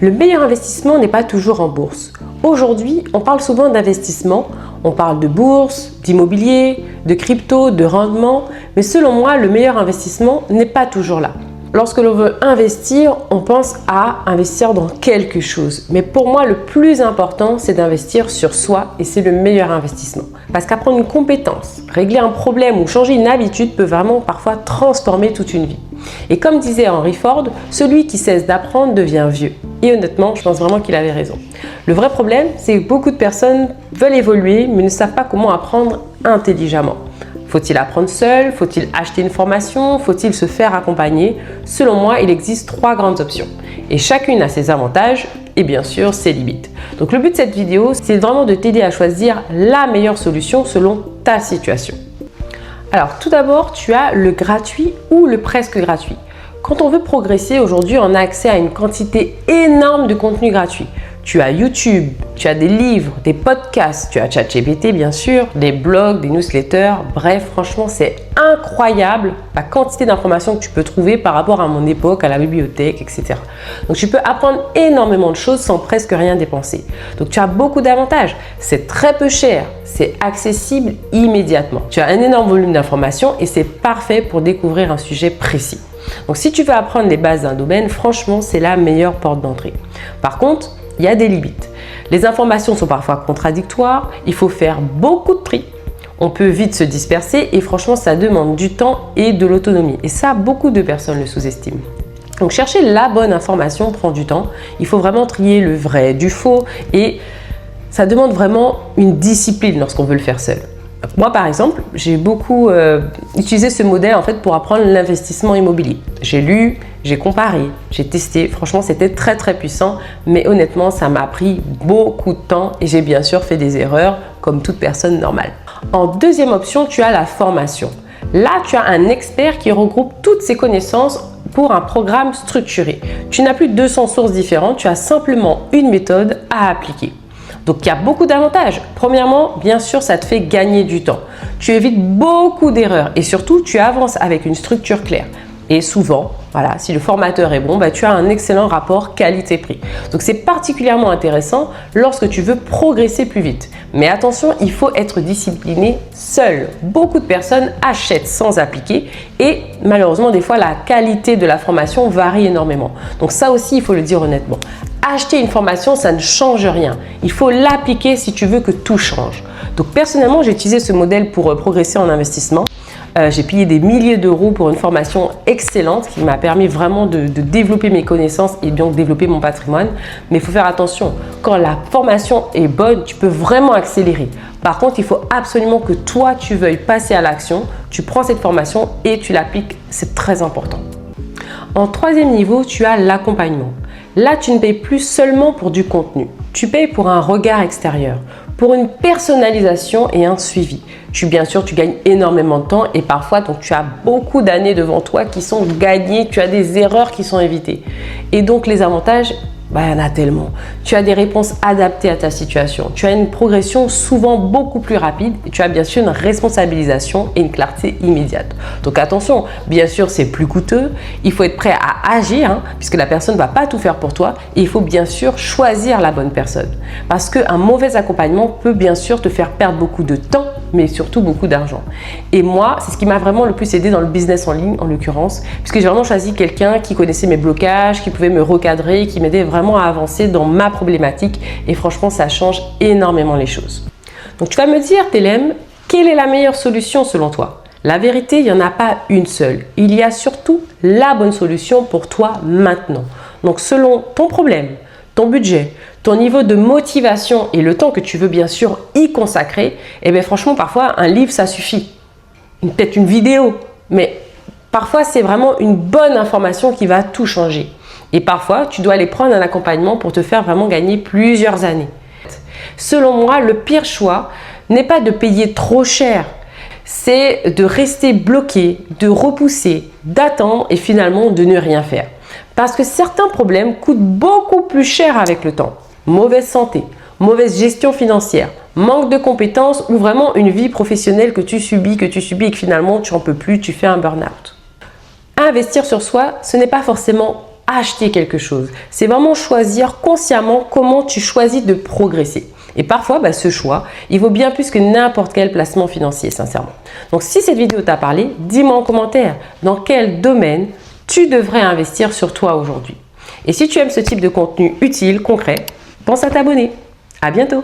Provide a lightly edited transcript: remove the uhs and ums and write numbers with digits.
Le meilleur investissement n'est pas toujours en bourse. Aujourd'hui, on parle souvent d'investissement, on parle de bourse, d'immobilier, de crypto, de rendement, mais selon moi, le meilleur investissement n'est pas toujours là. Lorsque l'on veut investir, on pense à investir dans quelque chose. Mais pour moi, le plus important, c'est d'investir sur soi et c'est le meilleur investissement. Parce qu'apprendre une compétence, régler un problème ou changer une habitude peut vraiment parfois transformer toute une vie. Et comme disait Henry Ford, celui qui cesse d'apprendre devient vieux. Et honnêtement, je pense vraiment qu'il avait raison. Le vrai problème, c'est que beaucoup de personnes veulent évoluer mais ne savent pas comment apprendre intelligemment. Faut-il apprendre seul? Faut-il acheter une formation? Faut-il se faire accompagner? Selon moi, il existe 3 grandes options. Et chacune a ses avantages et bien sûr ses limites. Donc le but de cette vidéo, c'est vraiment de t'aider à choisir la meilleure solution selon ta situation. Alors tout d'abord, tu as le gratuit ou le presque gratuit. Quand on veut progresser aujourd'hui, on a accès à une quantité énorme de contenu gratuit. Tu as YouTube, tu as des livres, des podcasts, tu as ChatGPT bien sûr, des blogs, des newsletters. Bref, franchement, c'est incroyable la quantité d'informations que tu peux trouver par rapport à mon époque, à la bibliothèque, etc. Donc, tu peux apprendre énormément de choses sans presque rien dépenser. Donc, tu as beaucoup d'avantages. C'est très peu cher, c'est accessible immédiatement. Tu as un énorme volume d'informations et c'est parfait pour découvrir un sujet précis. Donc, si tu veux apprendre les bases d'un domaine, franchement, c'est la meilleure porte d'entrée. Par contre, il y a des limites. Les informations sont parfois contradictoires, il faut faire beaucoup de tri, on peut vite se disperser et franchement ça demande du temps et de l'autonomie. Et ça, beaucoup de personnes le sous-estiment. Donc chercher la bonne information prend du temps, il faut vraiment trier le vrai du faux et ça demande vraiment une discipline lorsqu'on veut le faire seul. Moi par exemple, j'ai beaucoup utilisé ce modèle en fait pour apprendre l'investissement immobilier. J'ai lu, j'ai comparé, j'ai testé, franchement c'était très puissant, mais honnêtement ça m'a pris beaucoup de temps et j'ai bien sûr fait des erreurs comme toute personne normale. En deuxième option, tu as la formation. Là, tu as un expert qui regroupe toutes ses connaissances pour un programme structuré. Tu n'as plus 200 sources différentes, tu as simplement une méthode à appliquer. Donc, il y a beaucoup d'avantages. Premièrement, bien sûr, ça te fait gagner du temps. Tu évites beaucoup d'erreurs et surtout, tu avances avec une structure claire. Et souvent, voilà, si le formateur est bon, tu as un excellent rapport qualité-prix. Donc, c'est particulièrement intéressant lorsque tu veux progresser plus vite. Mais attention, il faut être discipliné seul. Beaucoup de personnes achètent sans appliquer et malheureusement, des fois, la qualité de la formation varie énormément. Donc, ça aussi, il faut le dire honnêtement. Acheter une formation, ça ne change rien. Il faut l'appliquer si tu veux que tout change. Donc, personnellement, j'ai utilisé ce modèle pour progresser en investissement. J'ai payé des milliers d'euros pour une formation excellente qui m'a permis vraiment de développer mes connaissances et bien développer mon patrimoine. Mais il faut faire attention, quand la formation est bonne, tu peux vraiment accélérer. Par contre, il faut absolument que toi, tu veuilles passer à l'action. Tu prends cette formation et tu l'appliques, c'est très important. En troisième niveau, tu as l'accompagnement. Là, tu ne payes plus seulement pour du contenu. Tu payes pour un regard extérieur, pour une personnalisation et un suivi. Bien sûr, tu gagnes énormément de temps et parfois, donc, tu as beaucoup d'années devant toi qui sont gagnées. Tu as des erreurs qui sont évitées. Et donc, les avantages, il y en a tellement. Tu as des réponses adaptées à ta situation. Tu as une progression souvent beaucoup plus rapide et tu as bien sûr une responsabilisation et une clarté immédiate. Donc attention, bien sûr c'est plus coûteux. Il faut être prêt à agir puisque la personne ne va pas tout faire pour toi. Et il faut bien sûr choisir la bonne personne. Parce qu'un mauvais accompagnement peut bien sûr te faire perdre beaucoup de temps mais surtout beaucoup d'argent. Et moi, c'est ce qui m'a vraiment le plus aidé dans le business en ligne en l'occurrence, puisque j'ai vraiment choisi quelqu'un qui connaissait mes blocages, qui pouvait me recadrer, qui m'aidait vraiment à avancer dans ma problématique et franchement, ça change énormément les choses. Donc tu vas me dire, Télème, quelle est la meilleure solution selon toi? La vérité, il n'y en a pas une seule. Il y a surtout la bonne solution pour toi maintenant. Donc selon ton problème, ton budget, ton niveau de motivation et le temps que tu veux bien sûr y consacrer, franchement parfois un livre ça suffit. Peut-être une vidéo, mais parfois c'est vraiment une bonne information qui va tout changer. Et parfois tu dois aller prendre un accompagnement pour te faire vraiment gagner plusieurs années. Selon moi, le pire choix n'est pas de payer trop cher, c'est de rester bloqué, de repousser, d'attendre et finalement de ne rien faire. Parce que certains problèmes coûtent beaucoup plus cher avec le temps. Mauvaise santé, mauvaise gestion financière, manque de compétences ou vraiment une vie professionnelle que tu subis et que finalement tu n'en peux plus, tu fais un burn-out. Investir sur soi, ce n'est pas forcément acheter quelque chose. C'est vraiment choisir consciemment comment tu choisis de progresser. Et parfois, ce choix, il vaut bien plus que n'importe quel placement financier, sincèrement. Donc, si cette vidéo t'a parlé, dis-moi en commentaire dans quel domaine tu devrais investir sur toi aujourd'hui. Et si tu aimes ce type de contenu utile, concret, pense à t'abonner. À bientôt!